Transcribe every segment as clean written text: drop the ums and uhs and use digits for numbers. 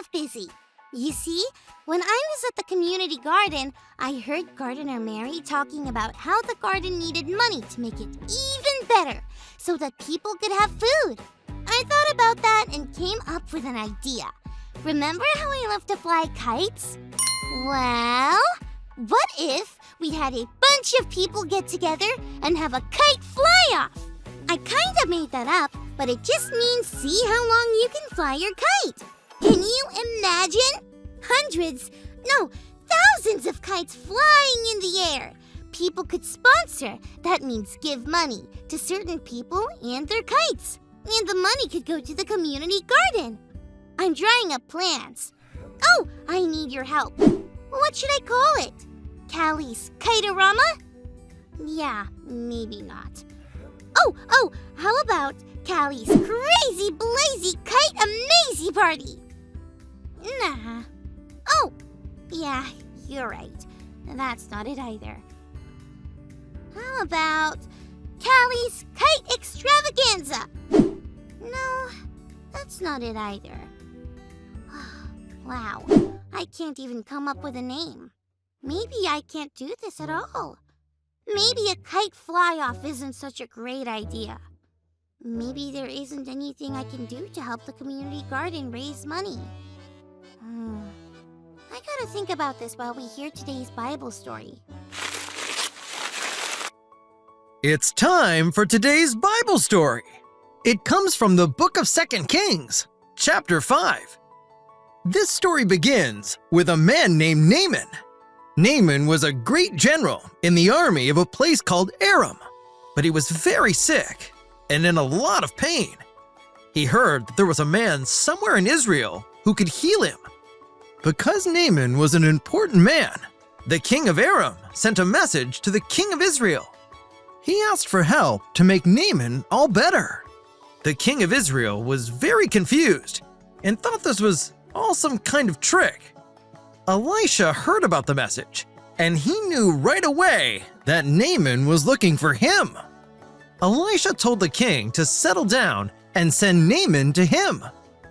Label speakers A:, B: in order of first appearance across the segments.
A: of busy. You see, when I was at the community garden, I heard Gardener Mary talking about how the garden needed money to make it even better so that people could have food. I thought about that and came up with an idea. Remember how I love to fly kites? Well, what if we had a bunch of people get together and have a kite fly-off? I kind of made that up, but it just means see how long you can fly your kite. Can you imagine? Hundreds, no, thousands of kites flying in the air. People could sponsor, that means give money, to certain people and their kites. And the money could go to the community garden. I'm drawing up plans. Oh, I need your help. What should I call it? Callie's Kite-a-rama? Yeah, maybe not. Oh, how about Callie's Crazy Blazy Kite-a-mazy Party? Nah. Oh, yeah, you're right. That's not it either. How about Callie's Kite Extravaganza? No, that's not it either. Wow, I can't even come up with a name. Maybe I can't do this at all. Maybe a kite fly-off isn't such a great idea. Maybe there isn't anything I can do to help the community garden raise money. I gotta think about this while we hear today's Bible story.
B: It's time for today's Bible story. It comes from the book of 2 Kings, chapter 5. This story begins with a man named Naaman. Naaman was a great general in the army of a place called Aram, but he was very sick and in a lot of pain. He heard that there was a man somewhere in Israel who could heal him. Because Naaman was an important man, the king of Aram sent a message to the king of Israel. He asked for help to make Naaman all better. The king of Israel was very confused and thought this was all some kind of trick. Elisha heard about the message, and he knew right away that Naaman was looking for him. Elisha told the king to settle down and send Naaman to him.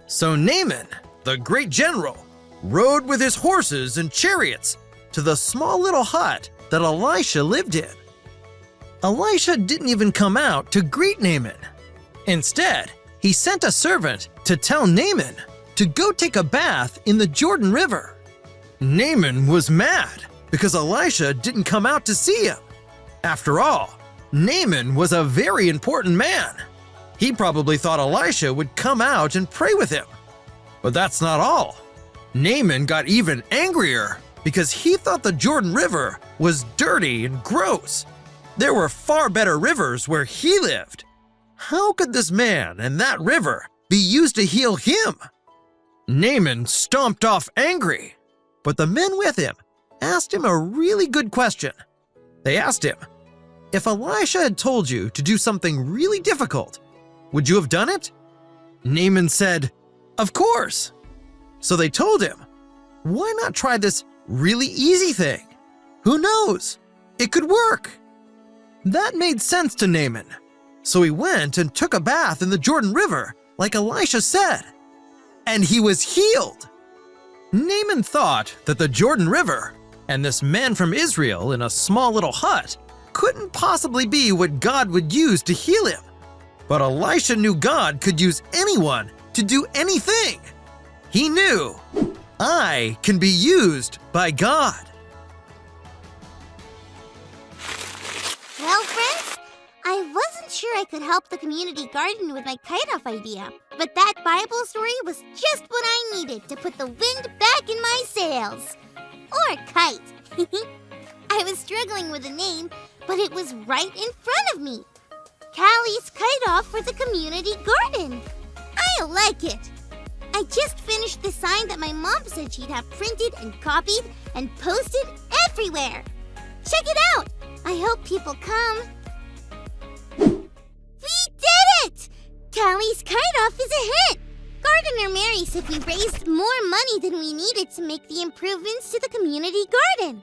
B: So Naaman, the great general, rode with his horses and chariots to the small little hut that Elisha lived in. Elisha didn't even come out to greet Naaman. Instead, he sent a servant to tell Naaman to go take a bath in the Jordan River. Naaman was mad because Elisha didn't come out to see him. After all, Naaman was a very important man. He probably thought Elisha would come out and pray with him. But that's not all. Naaman got even angrier because he thought the Jordan River was dirty and gross. There were far better rivers where he lived. How could this man and that river be used to heal him? Naaman stomped off angry, but the men with him asked him a really good question. They asked him, if Elisha had told you to do something really difficult, would you have done it? Naaman said, of course. So they told him, why not try this really easy thing? Who knows? It could work. That made sense to Naaman. So he went and took a bath in the Jordan River, like Elisha said. And he was healed. Naaman thought that the Jordan River and this man from Israel in a small little hut couldn't possibly be what God would use to heal him. But Elisha knew God could use anyone to do anything. He knew, I can be used by God.
A: Well, friends, I wasn't sure I could help the community garden with my kite-off idea, but that Bible story was just what I needed to put the wind back in my sails. Or kite. I was struggling with a name, but it was right in front of me. Callie's Kite-Off for the community garden. I like it. I just finished the sign that my mom said she'd have printed and copied and posted everywhere. Check it out. I hope people come. We did it! Callie's Kite-Off is a hit. Gardener Mary said we raised more money than we needed to make the improvements to the community garden.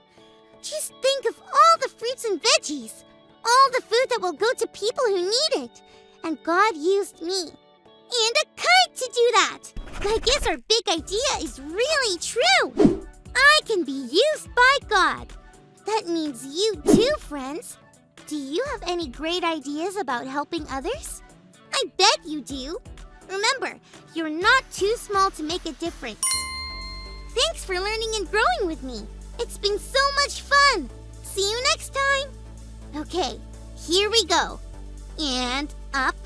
A: Just think of all the fruits and veggies, all the food that will go to people who need it. And God used me and a kite to do that. I guess our big idea is really true. I can be used by God. That means you too, friends. Do you have any great ideas about helping others? I bet you do. Remember, you're not too small to make a difference. Thanks for learning and growing with me. It's been so much fun. See you next time. Okay, here we go. And up,